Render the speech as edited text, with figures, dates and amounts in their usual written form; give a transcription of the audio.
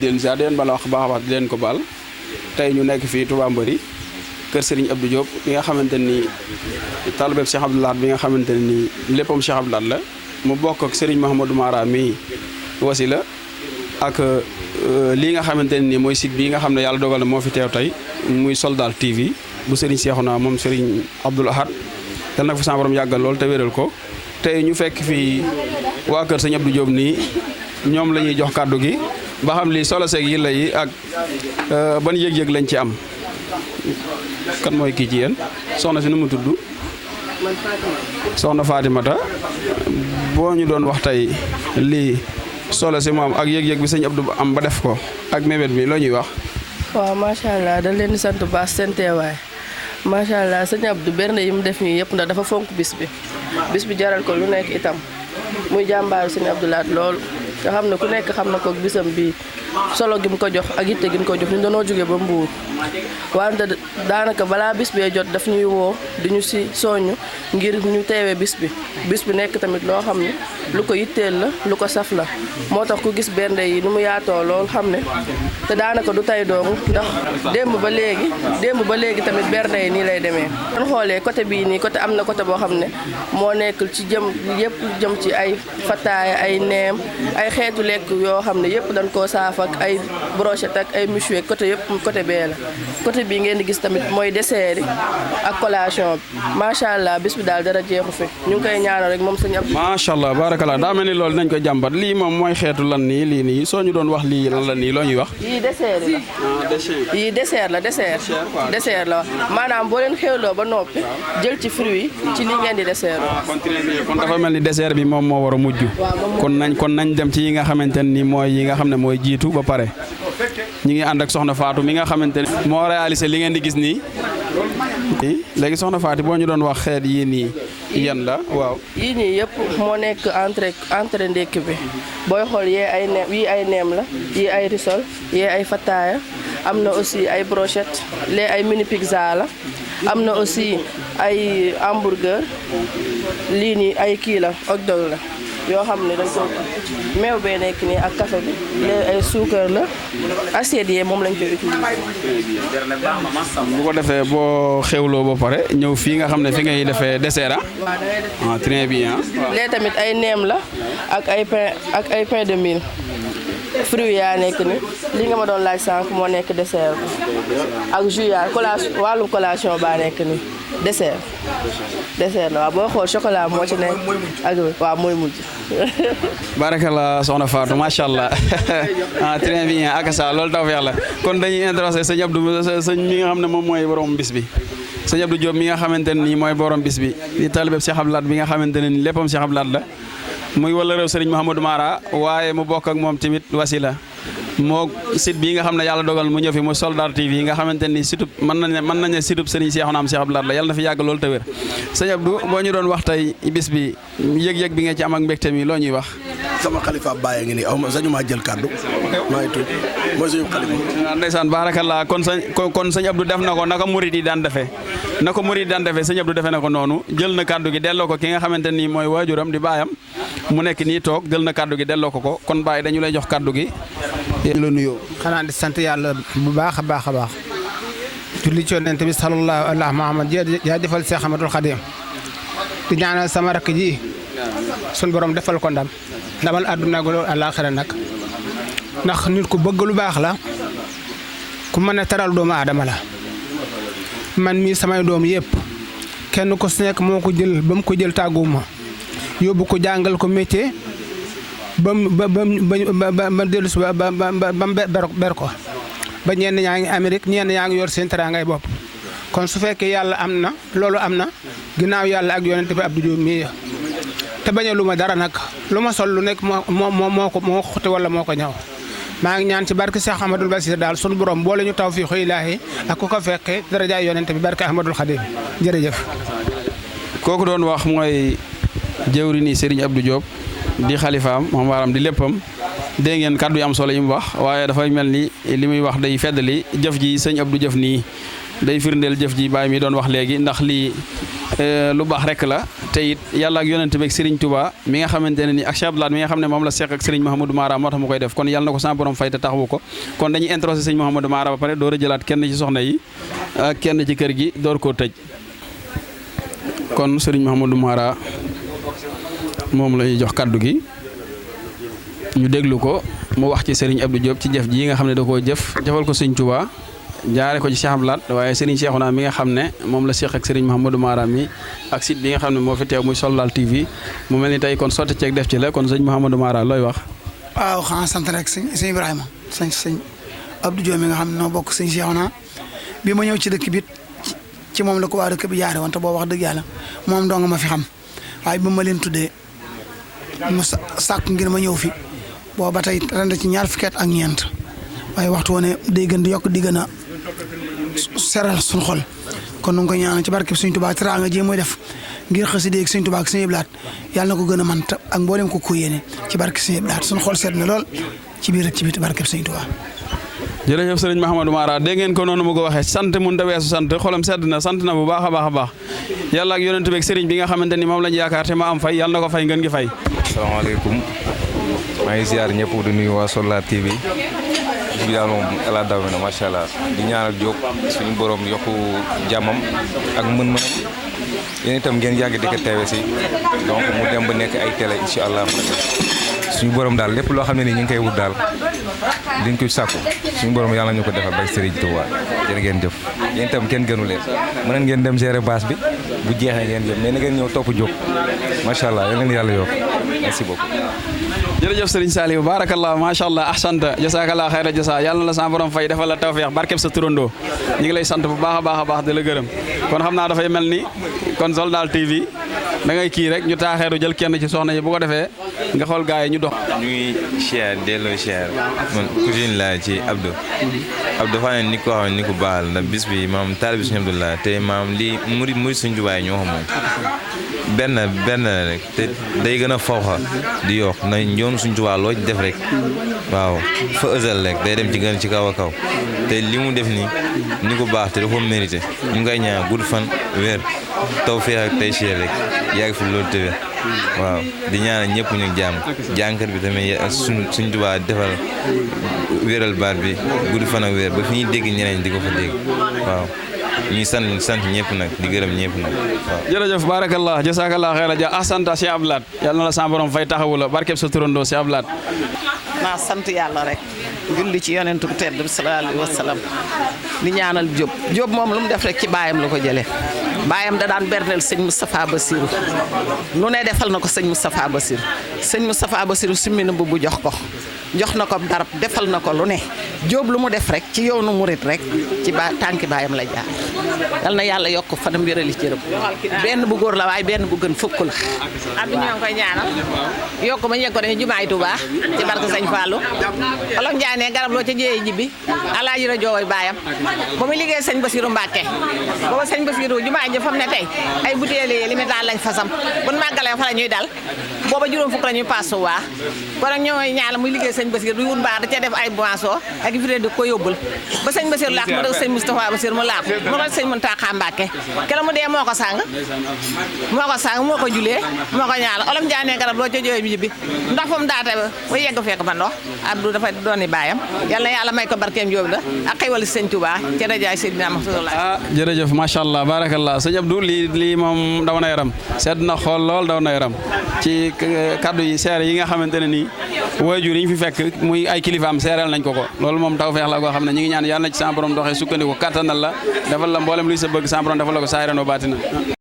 leen ziar di leen bala wax baax a baax di leen ko baal tey ñu nekk fii Touba Mbëri kër Serigne Abdou Diop bi nga xamante ni talibeb Cheikh Abdou Lahad bi nga xamante ni léppam Cheikh Abdou Lahad la mu bokk ak Serigne Mouhamadou Mara mi wasila ak lii nga xamante ni mooy site bi nga xam ne yàlla dogal na moo fi teew tey muy Soldar TV bu Serigne Cheikhouna moom Serigne Abdou Lahad yal na ko fi sama borom yàggal lool te wéral ko tey ñu fekk fii waa kër Serigne Abdou Diop nii ñoom la ñuy jox kàddu gi ba xam li solo seeg yi la yi ak ban yëg-yëg lañ ci am kan mooy kii ci yéen soxna si nu mu tudd soxna Fatimata boo ñu doon wax tey lii solo si moom ak yëg-yëg bi sëñ Abdou am ba def ko ak mébét bi loo ñuy wax. waaw macha allah dañ leen di sant baax seen teewaay macha allah sëñ Abdou bernde yi mu def nii yëpp ndax dafa fonk bis bi jaral ko lu nekk itam muy jàmbaaru sëñ Abdou Lahad lool. nga xam ne ku nekk xam na ko bisam bi solo gi mu ko jox ak yitte gi mu ko jox ñu dañoo jóge ba Mbuur wante daanaka balaa bis bee jot daf ñuy woo di ñu si soññ ngir ñu teewee bis bi nekk tamit loo xam ne lu ko yitteel la lu ko saf la moo tax ku gis bernde yi nu mu yaatoo lool xam ne te daanaka du tey doomu ndax démb ba léegi tamit bernde yi nii lay demee kon xoolee côté bii nii côté am na côté boo xam ne moo nekk ci jëm ci ay fataaya ay neem ay xeetu lekk yoo xam ne yëpp dañ koo saaf ak ay brochette ak ay méchoui côté yëpp côté bee la côté bii ngeen di gis tamit mooy dessert yi ak collation bi macha allah bis bi daal dara jeexu fi ñu ngi koy ñaanal rek moom sëñ Abdou. macha allah barakallah daa mel ni loolu nañ ko jàmbat lii moom mooy xeetu lan nii lii nii soo ñu doon wax lii lan la nii loo ñuy wax. yii dessert yi la. yii dessert la maanaam boo leen xewloo ba noppi jël ci fruit yi ci lii ngeen di dessert. kon dafa mel ni dessert bi moom moo war a mujj. kon nañ dem ci yi nga xamante ni mooy yi nga xam ne mooy jiitu ba pare ñi ngi ànd ak soxna Fatou mi nga xamante ne moo réalisé li ngeen di gis nii léegi soxna Fatou boo ñu doon wax xeet yii nii yan la waaw. yii nii yëpp moo nekk entrée ndékki bi booy xool yii ay neem la yii ay risol yii ay fataaya am na aussi ay brochette lee ay mini pizza la am na aussi ay hamburger lii nii ay kii la hot dog la yoo xam ne dañ ko meew bee nekk nii ak café bi léegi ay suukar la assiette yi moom lañ koy utiliser. bu ko defee boo xewloo ba pare ñëw fii nga xam ne fi ngay defee dessert ah. très bien. léegi tamit ay neem la ak ay pain de mil fruit yaa nekk ni li nga ma doon laaj sànq moo nekk dessert ak jus yaa wàllum collation baa nekk ni dessert la waaw boo xool chocolat moo ci nekk ak waaw mooy mujj. barakalla soxna Fatou macha allah très bien ak sa loolu taw feex la kon dañuy introsé sëñ Abdou sëñ mi nga xam ne moom mooy borom bis bi sëñ Abdou Diop mi nga xamante ne nii mooy borom bis bi di talibeb Cheikh Abdou Lahad bi nga xamante ne nii léppam Cheikh Abdou Lahad la muy wala réew Serigne Mouhamadou Mara waaye mu bokk ak moom tamit wasila moo site bii nga xam ne yàlla dogal mu ñëw fi mu Soldar TV nga xamante ni site mën nañ ne site Serigne Cheikhouna am Cheikh Abdou Lahad la yàlla na fi yàgg loolu te wér sëñ Abdou boo ñu doon wax tey bis bi yëg-yëg bi nga ci am ak mbégte mi loo ñuy wax. sama xalifa bàyyi ngi nii aw ma sañu maa jël kàddu maa ngi tudd mooy suñu xalifa. ndeysaan baarakallah kon sëñ Abdou def na ko naka murid yi daan defee sëñ Abdou defee na ko noonu jël na kàddu gi delloo ko ki nga xamante ni mooy waajuram di baayam mu nekk nii toog jël na kàddu gi delloo ko kon Baye dañu lay jox kàddu gi. la nuyoo xanaa di sant yàlla bu baax a baax julli ci Yonent bi sallallahu alayhi Muhammad jaajëfal Cheikh Ahmadul Khadim di ñaanal sama rakk ji sun borom defal ko ndamal àdduna ak àllaaxira nag ndax nit ku bëgg lu baax la ku mën a taral doomu aadama la man mii samay doom yëpp kenn ko si nekk moo ko jël ba mu ko jël tàgguma yóbbu ko jàngal ko métier ba dellu si ba ber ko ba ñenn ñaa ngi Amérique ñenn ñaa ngi yor seen teraangay bopp kon su fekkee yàlla am na loolu am na ginnaaw yàlla ak yonent bi Abdou Diop mii te bañ a lu ma dara nag lu ma sol lu nekk moo ko xotti wala moo ko ñaw maa ngi ñaan ci barke Cheikh Ahmadul Basir daal sunu borom boole ñu taw fii xëy ilaahi ak ku ko fekkee darajaay yonent bi barke Ahmadul Khadim jërëjëf. kooku doon wax mooy jëwriñu Serigne Abdou Diop di xalifaam moom waaram di léppam dégg ngeen kàddu yi am solo yi mu wax waaye dafay mel ni li muy wax day feddali jëf ji sëñ Abdou jëf nii day firndeel jëf ji baay mi doon wax léegi ndax lii lu baax rek la te it yàlla ak yonent bi ak Serigne Touba mi nga xamante ne ni ak Cheikh Abdoulaye mi nga xam ne moom la seq ak Serigne Mouhamadou Mara moo tax mu koy def kon yàlla na ko sa borom fay te taxawu ko kon dañuy introsé Serigne Mouhamadou Mara ba pare door a jëlaat kenn ci soxna yi ak kenn ci kër gi door koo tëj kon Serigne Mouhamadou Mara moom lay jox kaddu gi ñu déglu ko mu wax ci Serigne Abdou Diop ci jëf ji nga xam ne da koo jëfal ko Serigne Touba jaare ko ci Cheikh Abdoulaye waaye Serigne Cheikhouna mi nga xam ne moom la seq ak Serigne Mouhamadou Mara mi ak site bi nga xam ne moo fi teew muy Soldal TV mu mel ni tey kon sotti ceeg def ci la kon sëñ Mouhamadou Mara looy wax. waaw xanaa sant rek sëñ Ibrahima sëñ Abdou Diop mi nga xam ne noo bokk sëñ Cheikhouna bi ma ñëw ci dëkk bi ci moom la ko waa dëkk bi jaare woon te boo wax dëgg yàlla moom doo nga ma fi xam waaye bi ma leen tuddee mu sàkk ngir ma ñëw fi boo ba tey ren ci ñaar fukki at ak ñeent waaye waxtu woone day gën di yokk di gën a seral suñu xol kon nu ngi koy ñaanal ci barkeb Sëñ Tuubaa teraanga ji muy def ngir xasida ak Sëñ Tuubaa ak Sëñ Abdou Lahad yàlla na ko gën a man ak mboolem ko yéene ci barke Sëñ Abdou Lahad suñu xol sedd na lool ci biir ak ci biti barkeb Sëñ Tuubaa. jërëjëf sëriñ Mouhamadou Mara dégg ngeen ko noonu mu ko waxee sant mun ta weesu sant xolam sedd na sant na bu baax a baax a baax yàlla ak yonent bi ak sëriñ bi nga xamante ni moom lañu yaakaar te ma am fay yàlla na ko fay ngeen gi fay. asalaamaaleykum maa ngi ziar ñëpp di nuyu waa Soldal TV bi daal moom ala daw na macha allah di ñaanal Diop suñu borom yokku jàmmam ak mën-mënam yéen itam ngeen yàgg di ko teewe si donc mu dem ba nekk ay télé incha allah suñu borom daal lépp loo xam ne nii ñu ngi koy wut daal diñ ko sàkku suñu borom yàlla ñu ko defal bay Serigne Touba jërë ngeen jëf yéen itam kenn gënu leen mën ngeen dem gérer base bi bu jeexee ngeen jëm mais na ngeen ñëw topp Diop macha allah yal leen yàlla yokk merci beaucoup. jërëjëf Serigne Saliou barakallah macha allah ahsanta jasakallah xayra jasa yàlla na la sa borom fay defal la tawfeex barkeb sa turandoo ñu ngi lay sant bu baax a baax di la gërëm kon xam naa dafay mel ni kon Soldal TV da ngay kii rek ñu taaxeeru jël kenn ci soxna yi bu ko defee nga xool gars yi ñu dox. ñu ngi cher delloo cher man cousine laa ci Abdou dafa ne ni ko xam ni ko baaxal ndax bis bi maam taalibe Sëñ Abdou Lahad te maam lii murid Sëñ Tuubaa ñoo xam moom benn rek te day gën a fawxa di yokk na ñoom Sëñ Tuubaa loo ci def rek waaw fa ësal rek day dem ci gën ci kaw a kaw te li mu def nii ni ko baax te dafa mérité ñu ngi koy ñaan gudd fan wér tawfeex ak tey cher rek yàgg fi loolu te wér waaw di ñaanal ñëpp ñu jàmm jànkat bi tamit Sëñ Tuubaa defal wéral baat bi gudd fan ak wér ba fi ñuy dégg ñeneen di ko fa dégg waaw ñuy sant ñëpp nag di gërëm ñëpp nag waaw. jërëjëf barakallah jasakallah xeera ja ahsanta Cheikh Abdou Lahad yàlla na la sa borom fay taxawu la barkeb sa turandoo Cheikh Abdou Lahad. naa sant yàlla rek julli ci yonentu bu tedd bi sallallahu alayhi wa sallam di ñaanal Diop moom lu mu def rek ci baayam la ko jëlee baayam da daan berneel sëñ Moustapha Bassirou lu ne defal na ko sëñ Moustapha Bassirou summi na bu jox na ko darab defal na ko lu ne Diop lu mu def rek ci yoonu murit rek ci tànki baayam la jaar yal na yàlla yokk fanam wérali cërëm benn bu góor la waaye benn bu gën fukk la abi ñoo ngi koy ñaanal yokk ma ñeg ko dañu jumaay Tuubaa ci barke Sëñ Fallou olof Njaay ne garab loo ca jëyee jibbi alaaji ra jooway baayam ba muy liggéey sëñ Bassirou Mbàkke booba sëñ Bassirou jumaay ji fam ne tey ay butéeli li métal lañ fasam buñ màggalee fa la ñuy dal booba juróom fukk la ñuy paas waa kon nag ñooy ñaanal muy liggéey sëñ Bassirou du wut mbaax da ca def ay boisson ak fré di ko yóbbul ba sëñ Bassirou laak mu dëgg sëñ Moustapha Bassirou mu laak mu ko sëñ Mountakha Mbacké kela mu dee moo ko sàng moo ko julee moo ko ñaanal olof Njaay ne garab loo ca jooy bi bi ndax fa mu daate ba yegg fekk fa ndox Abdou dafa dooni baayam yal na yàlla may ko barkeem Jóob la ak xéwal sëñ Touba ci rajaay Seydina Muhammad jërëjëf macha allah barakallah sëñ Abdou lii moom daw na yaram sedd na xool lool daw na yaram ci kaddu yi seere yi nga xamante ne nii waajur yi ñu fi fekk muy ay kilifaam seereel nañ ko loolu moom tawfeex la goo xam ne ñu ngi ñaan yàlla na ci sa borom doxee sukkandiku kattanal la defal la mboolem luy sa bëgg sa borom defal la ko saayiran wa baatina